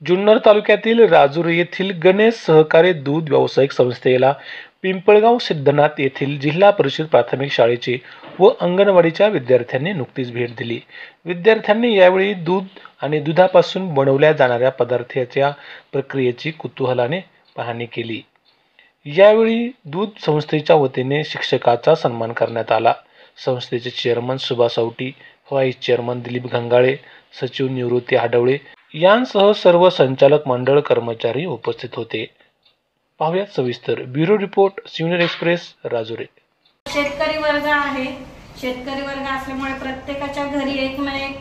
जुन्नर तालुक्यातील राजूर येथील गणेश सहकारी दूध व्यावसायिक संस्थेला पिंपळगाव सिद्धनाथ येथील जिल्हा परिषद प्राथमिक शाळेचे व अंगणवाडीच्या विद्यार्थ्यांनी नुकतीच भेट दिली। विद्यार्थ्यांनी यावेळी दूध आणि दुधापासून बनवल्या जाणाऱ्या पदार्थांच्या प्रक्रियेची कुतूहलाने पाहणी केली। यावेळी दूध संस्थेच्या वतीने शिक्षकाचा सन्मान करण्यात आला। संस्थेचे chairman Subhash Awati, vice chairman Dilip Gangale, सचिव निवृत्ती आडवळे यांसह सर्व संचालक मंडळ कर्मचारी उपस्थित होते। पाहुयात सविस्तर bureau report senior express Rajuri. शेतकरी वर्ग आहे। शेतकरी वर्ग असल्यामुळे प्रत्येकाच्या घरी एक ना एक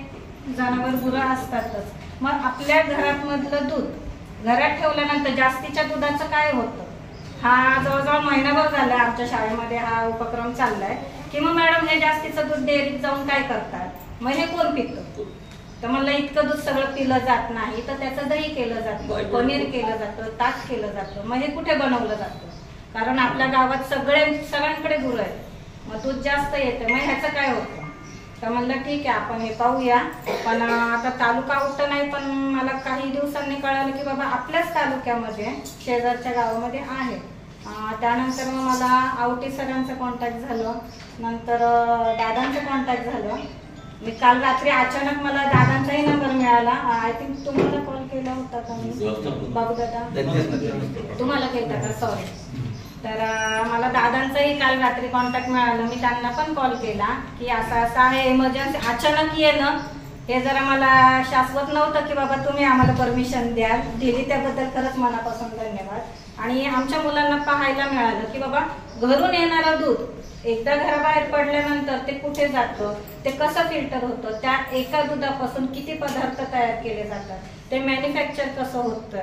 जनावर गुरं असतातच। मग आपल्या घरात मधलं दूध घरात ठेवल्यानंतर जास्तीच्या दुधाचं काय होतं, हा जवळजवळ महिनाभर झाला आमच्या शाळेमध्ये हा उपक्रम चाललाय की मग मॅडम हे जास्तीचं दूध डेअरीत जाऊन काय करतात, मग हे कोण पितं? तर मला इतकं दूध सगळं पिलं जात नाही, तर त्याचं दही केलं जातं, पनीर केलं जातं, ताक केलं जातं। मग हे कुठे बनवलं जातं? कारण आपल्या गावात सगळ्यांकडे गुरं आहेत, मग दूध जास्त येतं, मग ह्याचं काय होतं? तर म्हणलं ठीक आहे आपण हे पाहूया। पण आता तालुका आउट नाही, पण मला काही दिवसांनी कळालं की बाबा आपल्याच तालुक्यामध्ये शेजारच्या गावामध्ये आहे। त्यानंतर मग मला आवटी सरांचं कॉन्टॅक्ट झालं, नंतर दादांचं कॉन्टॅक्ट झालं। मी काल रात्री अचानक मला दादांचाही नंबर मिळाला। आय थिंक तुम्हाला कॉल केला होता का मी? बाबू दादा तुम्हाला केला का? सॉरी। तर मला दादांचाही काल रात्री कॉन्टॅक्ट मिळाला। मी त्यांना पण कॉल केला की असं असं आहे, इमर्जन्सी अचानक येणं हे जरा मला शाश्वत नव्हतं की बाबा तुम्ही आम्हाला परमिशन द्याल, दिली त्याबद्दल खरंच मनापासून धन्यवाद। आणि आमच्या मुलांना पाहायला मिळालं की बाबा घरून येणारं दूध एकदा घराबाहेर पडल्यानंतर ते कुठे जातं, ते कसं फिल्टर होतं, त्या एका दुधापासून किती पदार्थ तयार केले जातात, ते मॅन्युफॅक्चर कसं होतं,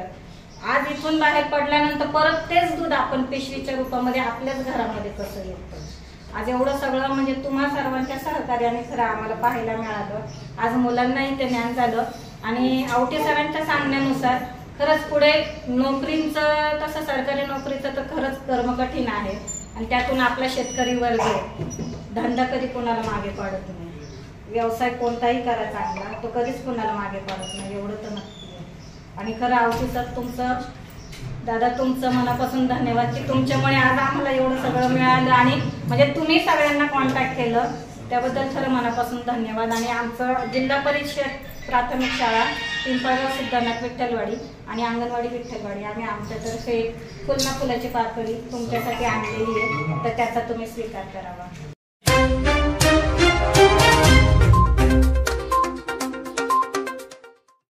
आज इथून बाहेर पडल्यानंतर परत तेच दूध आपण पिशवीच्या रूपामध्ये आपल्याच घरामध्ये कसं येतं। आज एवढं सगळं म्हणजे तुम्हा सर्वांच्या सहकार्याने खरं आम्हाला पाहायला मिळालं। आज मुलांनाही ते ज्ञान झालं आणि आवटी सरांच्या सांगण्यानुसार खरंच पुढे नोकरीचं, तसं सरकारी नोकरीचं तर खरंच कर्म कठीण आहे आणि त्यातून आपला शेतकरी वर्ग धंदा कधी कोणाला मागे पडत नाही, व्यवसाय कोणताही करा चांगला, तो कधीच कोणाला मागे पडत नाही, एवढं तर नक्की आहे। आणि खरं आवटी सर तुमचं, दादा तुमचं मनापासून धन्यवाद की तुमच्यामुळे आज आम्हाला एवढं सगळं मिळालं आणि म्हणजे तुम्ही सगळ्यांना कॉन्टॅक्ट केलं त्याबद्दल खरं मनापासून धन्यवाद। आणि आमचं जिल्हा परिषद प्राथमिक शाळा पिंपळगाव सिद्धनाथ विठ्ठलवाडी आणि अंगणवाडी विठ्ठलवाडी आम्ही आमच्यातर्फे फुलना फुलाची पाकळी तुमच्यासाठी आणलेली आहे, तर त्याचा तुम्ही स्वीकार करावा।